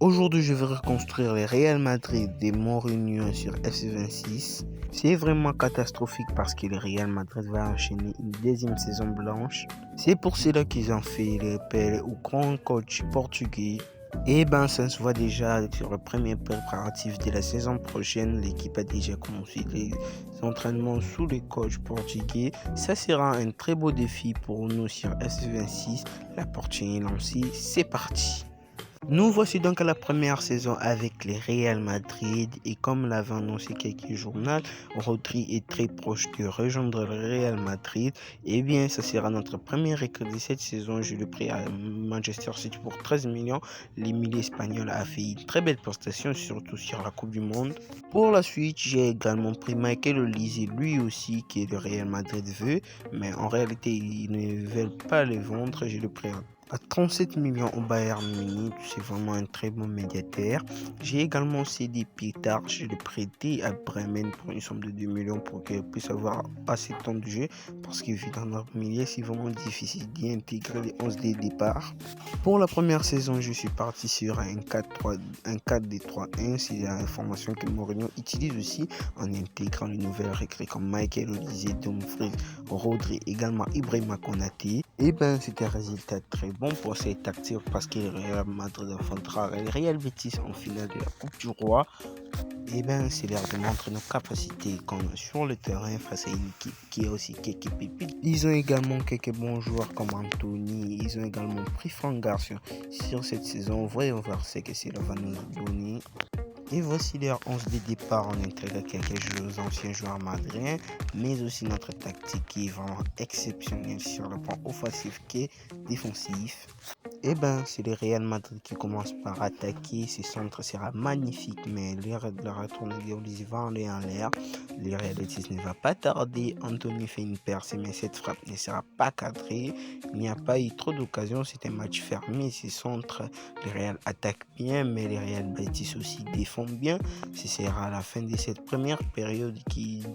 Aujourd'hui, je vais reconstruire le Real Madrid des Mourinho sur FC26. C'est vraiment catastrophique parce que le Real Madrid va enchaîner une deuxième saison blanche. C'est pour cela qu'ils ont fait l'appel au grand coach portugais. Et ça se voit déjà sur le premier préparatif de la saison prochaine. L'équipe a déjà commencé les entraînements sous le coach portugais. Ça sera un très beau défi pour nous sur FC26. La porte est lancée, c'est parti. Nous voici donc à la première saison avec le Real Madrid et comme l'avait annoncé quelques journaux, Rodri est très proche de rejoindre le Real Madrid. Ça sera notre premier record de cette saison. Je le prie à Manchester City pour 13 millions. L'Émilie espagnol a fait une très belle prestation, surtout sur la Coupe du Monde. Pour la suite, j'ai également pris Michael Olise, lui aussi que le Real Madrid veut, mais en réalité, ils ne veulent pas le vendre. Je le prie à 37 millions au Bayern Munich, c'est vraiment un très bon médiateur. J'ai également cédé Petar, je l'ai prêté à Bremen pour une somme de 2 millions pour qu'il puisse avoir assez de temps de jeu parce qu'il vit dans notre milieu, c'est vraiment difficile d'y intégrer les 11 dès le départ. Pour la première saison, je suis parti sur un 4-2-3-1, c'est la formation que Mourinho utilise aussi en intégrant les nouvelles recrues comme Michael Olise, Dumfries, Rodri, également Ibrahima Konaté. C'était un résultat très bon pour cette tactique parce que le Real Madrid affrontera le Real Betis en finale de la Coupe du Roi. C'est l'heure de montrer nos capacités sur le terrain face à une équipe qui a aussi quelques pépites. Ils ont également quelques bons joueurs comme Anthony. Ils ont également pris Franck Garcia sur cette saison. Voyons voir ce que cela va nous donner. Et voici leur 11 de départ. On intègre quelques anciens joueurs madriens, mais aussi notre tactique qui est vraiment exceptionnelle sur le plan offensif et défensif. C'est le Real Madrid qui commence par attaquer. Ce centre sera magnifique, mais l'heure de la retourner d'Olise va aller en l'air. Le Real Betis ne va pas tarder. Anthony fait une percée, mais cette frappe ne sera pas cadrée. Il n'y a pas eu trop d'occasions. C'est un match fermé. Ce centre, le Real attaque bien, mais le Real Betis aussi défend bien. Ce sera à la fin de cette première période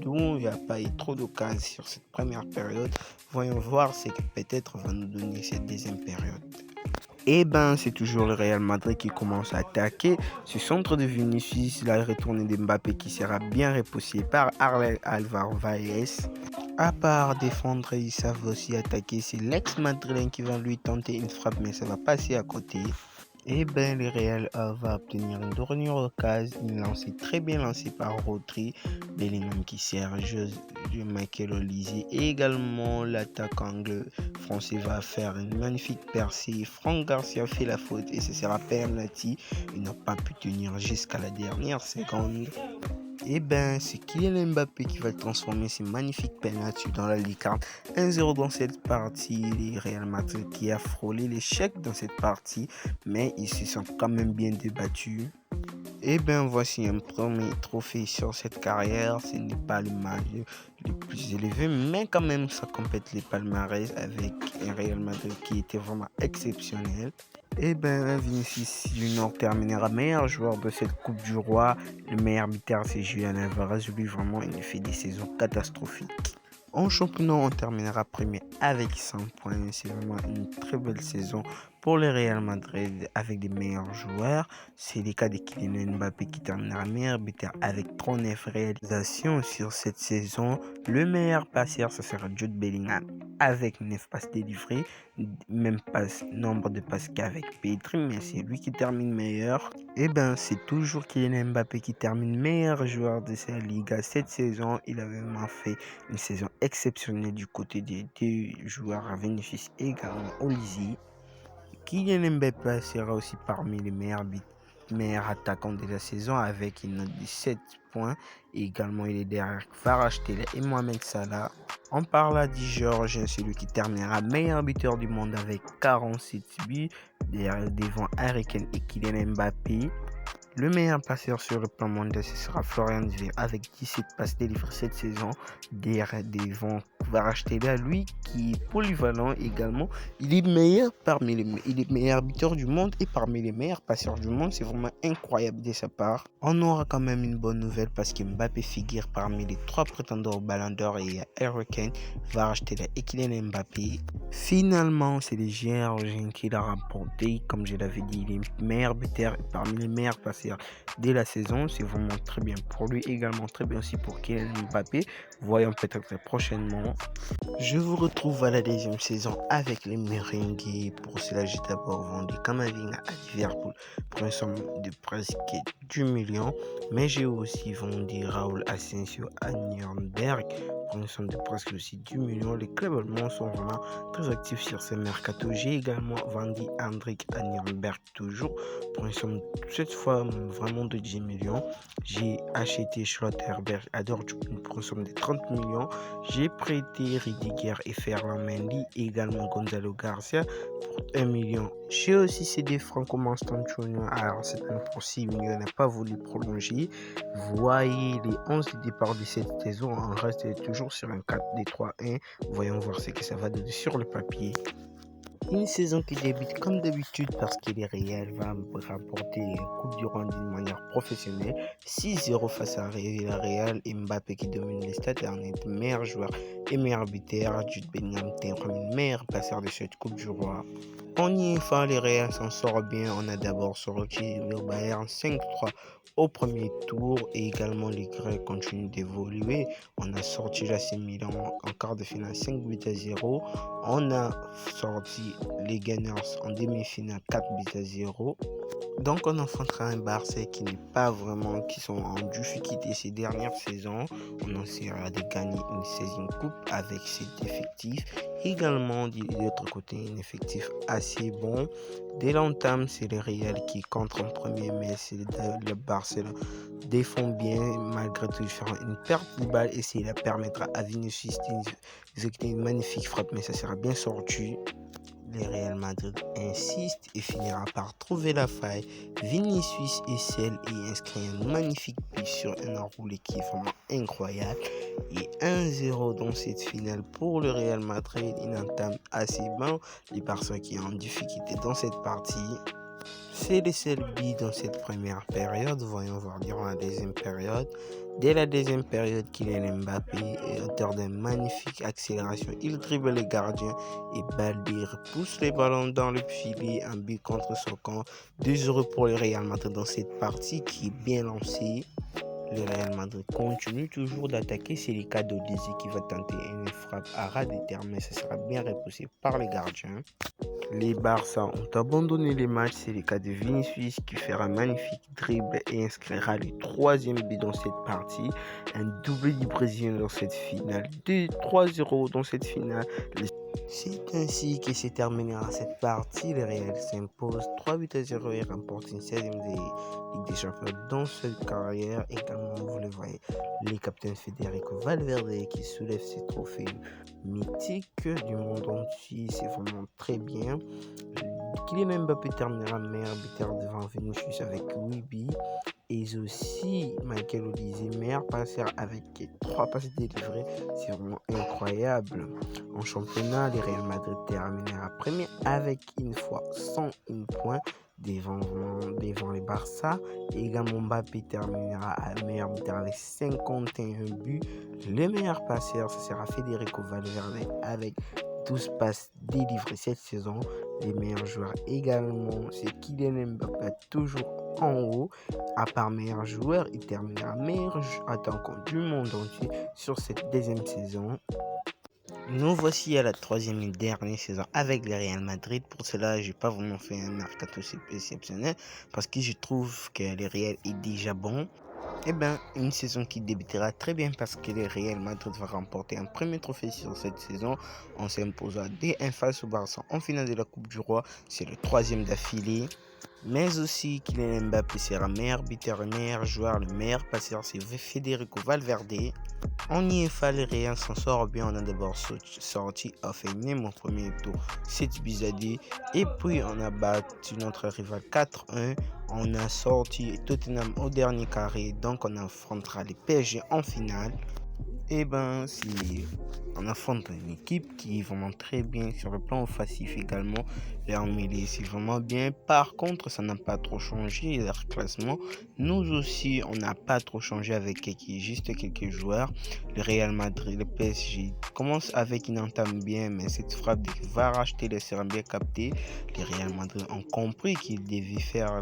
dont il n'y a pas eu trop d'occasions sur cette première période. Voyons voir ce que peut-être va nous donner cette deuxième période. C'est toujours le Real Madrid qui commence à attaquer. Ce centre de Vinicius, la retournée de Mbappé qui sera bien repoussé par Álvaro Valles. À part défendre, ils savent aussi attaquer. C'est l'ex-madrilène qui va lui tenter une frappe, mais ça va passer à côté. Le Real va obtenir une dernière occasion, une lancée très bien lancée par Rodri, Bellingham qui sert de Michael Olise et également l'attaquant français va faire une magnifique percée. Franck Garcia fait la faute et ce sera penalty. Il n'a pas pu tenir jusqu'à la dernière seconde. C'est Kylian Mbappé qui va transformer ces magnifiques penalty dans la lucarne. 1-0 dans cette partie. Le Real Madrid qui a frôlé l'échec dans cette partie, mais ils se sont quand même bien débattus. Voici un premier trophée sur cette carrière. Ce n'est pas le match le plus élevé, mais quand même ça complète les palmarès avec un Real Madrid qui était vraiment exceptionnel. Vinicius Junior terminera meilleur joueur de cette Coupe du Roi. Le meilleur buteur, c'est Julian Alvarez. Lui, vraiment, il fait des saisons catastrophiques. En championnat, on terminera premier avec 100 points. C'est vraiment une très belle saison pour le Real Madrid avec des meilleurs joueurs. C'est le cas de Kylian Mbappé qui terminera meilleur buteur avec 39 réalisations sur cette saison. Le meilleur passeur, ce sera Jude Bellingham avec 9 passes délivrées. Même nombre de passes qu'avec Pedri, mais c'est lui qui termine meilleur. C'est toujours Kylian Mbappé qui termine meilleur joueur de sa Liga cette saison. Il a vraiment fait une saison exceptionnelle du côté des deux joueurs, Vinicius et également Olise. Kylian Mbappé sera aussi parmi les meilleurs attaquants de la saison avec une note de 7 points. Et également, il est derrière Kvaratskhelia et Mohamed Salah. On parle du Géorgien, celui qui terminera meilleur buteur du monde avec 47 buts devant Harry Kane et Kylian Mbappé. Le meilleur passeur sur le plan mondial, ce sera Florian Wirtz avec 17 passes délivrées cette saison. Devant Kvaratskhelia, lui qui est polyvalent également. Il est il est meilleur buteur du monde et parmi les meilleurs passeurs du monde. C'est vraiment incroyable de sa part. On aura quand même une bonne nouvelle parce que Mbappé figure parmi les 3 prétendants au Ballon d'Or et il y a Harry Kane, Kvaratskhelia et Kylian Mbappé. Finalement, c'est les Géorgiens qui l'ont remporté. Comme je l'avais dit, il est meilleur buteur et parmi les meilleurs passeurs dès la saison. C'est vraiment très bien pour lui, également très bien aussi pour Kylian Mbappé. Voyons peut-être prochainement. Je vous retrouve à la deuxième saison avec les Merengues. Pour cela, j'ai d'abord vendu Kamavinga à Liverpool pour une somme de presque 10 millions. Mais j'ai aussi vendu Raúl Asensio à Nuremberg pour une somme de presque aussi 10 millions. Les clubs allemands sont vraiment très actifs sur ce mercato. J'ai également vendu Hendrik à Nuremberg toujours pour une somme cette fois vraiment de 10 millions. J'ai acheté Schlotterberg à Dortmund pour une somme de 30 millions. J'ai prêté Rudiger et Ferland Mendy et également Gonzalo Garcia pour 1 million. J'ai aussi cédé Franco Mastantuono à Arsenal pour 6 millions. Il n'a pas voulu prolonger. Voyez les 11 départs de cette saison. On reste toujours sur un 4-2-3-1. Voyons voir ce que ça va donner sur le papier. Une saison qui débute comme d'habitude parce que le Real va remporter une Coupe du Roi d'une manière professionnelle. 6-0 face à Real. Mbappé qui domine les stades en est meilleur joueur et meilleur buteur. Jude Bellingham termine meilleur passeur de cette Coupe du Roi. On y est fin, le Real s'en sort bien. On a d'abord sorti le Bayern 5-3 au premier tour et également les Grecs continuent d'évoluer. On a sorti l'AC Milan en quart de finale 5-0. On a sorti les Gunners en demi-finale 4-0. Donc on affrontera un Barça qui n'est pas vraiment, qui sont en difficulté ces dernières saisons. On essaiera de gagner une 16e coupe avec cet effectif. Également de l'autre côté un effectif assez bon. Dès l'entame, c'est le Real qui contre en premier, mais c'est le Barça défend bien malgré tout une perte de balle et cela permettra à Vinicius d'exécuter une magnifique frappe, mais ça sera bien sorti. Le Real Madrid insiste et finira par trouver la faille. Vinicius scelle et inscrit un magnifique but sur un enroulé qui est vraiment incroyable. Et 1-0 dans cette finale pour le Real Madrid. Une entame assez bon. Les Barça qui sont en difficulté dans cette partie. C'est le seul but dans cette première période. Voyons voir durant la deuxième période. Dès la deuxième période, Kylian Mbappé est auteur d'une magnifique accélération. Il dribble les gardiens et Balde repousse les ballons dans le filet. Un but contre son camp. 2-0 pour le Real Madrid dans cette partie qui est bien lancée. Le Real Madrid continue toujours d'attaquer. C'est le cas d'Odisi qui va tenter une frappe à ras de terre, mais ça sera bien repoussé par les gardiens. Les Barça ont abandonné les matchs. C'est le cas de Vinicius qui fera un magnifique dribble et inscrira le 3e but dans cette partie. Un doublé du Brésilien dans cette finale. 3-0 dans cette finale. C'est ainsi que se terminera cette partie. Le Real s'impose 3-0 et remporte une 16e Ligue des Champions dans cette carrière. Également, vous le voyez, les capitaines Federico Valverde qui soulève ces trophées mythiques du monde entier. C'est vraiment très bien. Kylian Mbappé terminera meilleur buteur devant Vinicius avec 8 buts. Et aussi Michael Olise, meilleur passeur avec 3 passes délivrées. C'est vraiment incroyable. En championnat, le Real Madrid terminera premier avec une fois 101 points devant les Barça. Et également Mbappé terminera à meilleur buteur avec 51 buts. Le meilleur passeur, ce sera Federico Valverde avec 12 passes délivrées cette saison. Les meilleurs joueurs également, c'est Kylian Mbappé toujours en haut. À part meilleur joueur, il terminera meilleur attaquant du monde entier sur cette deuxième saison. Nous voici à la 3e et dernière saison avec le Real Madrid. Pour cela, j'ai pas vraiment fait un mercato exceptionnel parce que je trouve que le Real est déjà bon. Une saison qui débutera très bien parce que le Real Madrid va remporter un premier trophée sur cette saison en s'imposant 2-1 face au Barça en finale de la Coupe du Roi. C'est le 3e d'affilée. Mais aussi Kylian Mbappé sera meilleur buteur, meilleur joueur, le meilleur passeur, c'est Federico Valverde. En IFA, les Real s'en sort bien. On a d'abord sorti Hoffenheim au premier tour 7 buts à 2. Et puis on a battu notre rival 4-1. On a sorti Tottenham au dernier carré. Donc on affrontera les PSG en finale. Et ben, on affronte une équipe qui est vraiment très bien sur le plan offensif également. Leur mêlée, c'est vraiment bien. Par contre, ça n'a pas trop changé leur classement. Nous aussi, on n'a pas trop changé avec juste quelques joueurs. Le Real Madrid, le PSG commence avec une entame bien, mais cette frappe de Kvaratskhelia sera bien captée. Les Real Madrid ont compris qu'ils devaient faire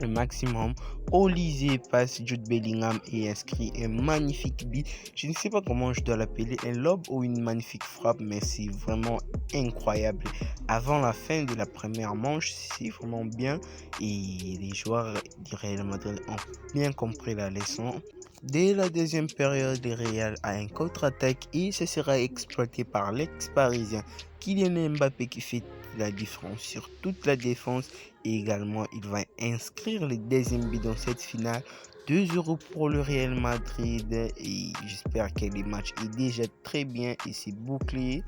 le maximum. Olysée passe Jude Bellingham et inscrit un magnifique but. Je ne sais pas comment je dois l'appeler, un lob ou une magnifique frappe, mais c'est vraiment incroyable. Avant la fin de la première manche, c'est vraiment bien et les joueurs du Real Madrid ont bien compris la leçon. Dès la deuxième période, le Real a un contre-attaque et ce sera exploité par l'ex-parisien Kylian Mbappé qui fait la différence sur toute la défense. Et également, il va inscrire le deuxième but dans cette finale. 2-0 pour le Real Madrid et j'espère que le match est déjà très bien et c'est bouclé.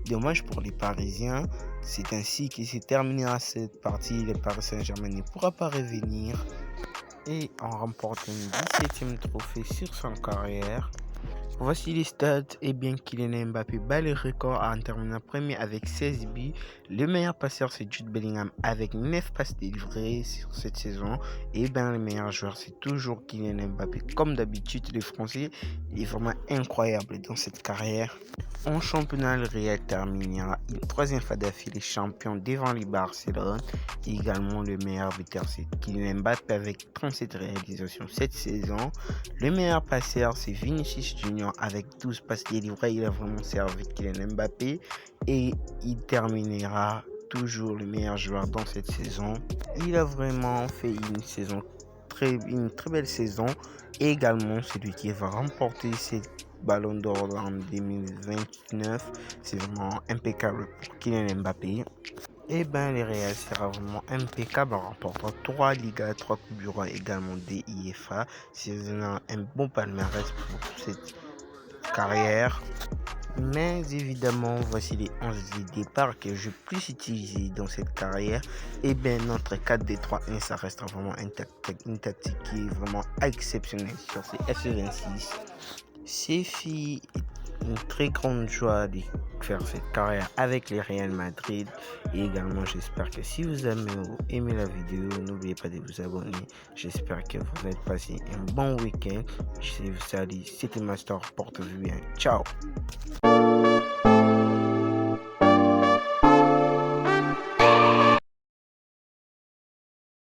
Dommage pour les Parisiens. C'est ainsi que se terminera cette partie. Le Paris Saint-Germain ne pourra pas revenir et en remporte un 17e trophée sur son carrière. Voici les stats. Et bien Kylian Mbappé bat le record en terminant premier avec 16 buts. Le meilleur passeur c'est Jude Bellingham avec 9 passes délivrées sur cette saison. Et bien le meilleur joueur c'est toujours Kylian Mbappé. Comme d'habitude, le Français est vraiment incroyable dans cette carrière. En championnat, le Real terminera une troisième fois d'affilée champion devant les Barcelone. Et également le meilleur buteur c'est Kylian Mbappé avec 37 réalisations cette saison. Le meilleur passeur c'est Vinicius Junior avec 12 passes délivrées. Il a vraiment servi Kylian Mbappé et il terminera toujours le meilleur joueur dans cette saison. Il a vraiment fait une très belle saison et également celui qui va remporter cette Ballon d'Or en 2029. C'est vraiment impeccable pour Kylian Mbappé. Et ben le Real sera vraiment impeccable en remportant 3 Ligas, 3 Coupes du Roi, également des IFA. C'est un bon palmarès pour cette carrière. Mais évidemment, voici les 11 de départ que je plus utilisé dans cette carrière. Et bien notre 4-2-3-1, ça reste vraiment une tactique qui est vraiment exceptionnelle sur ces FC26. C'est une très grande joie de faire cette carrière avec les Real Madrid. Et également, j'espère que si vous avez aimé la vidéo, n'oubliez pas de vous abonner. J'espère que vous avez passé un bon week-end. Je vous salue, c'était Master, portez-vous bien. Ciao.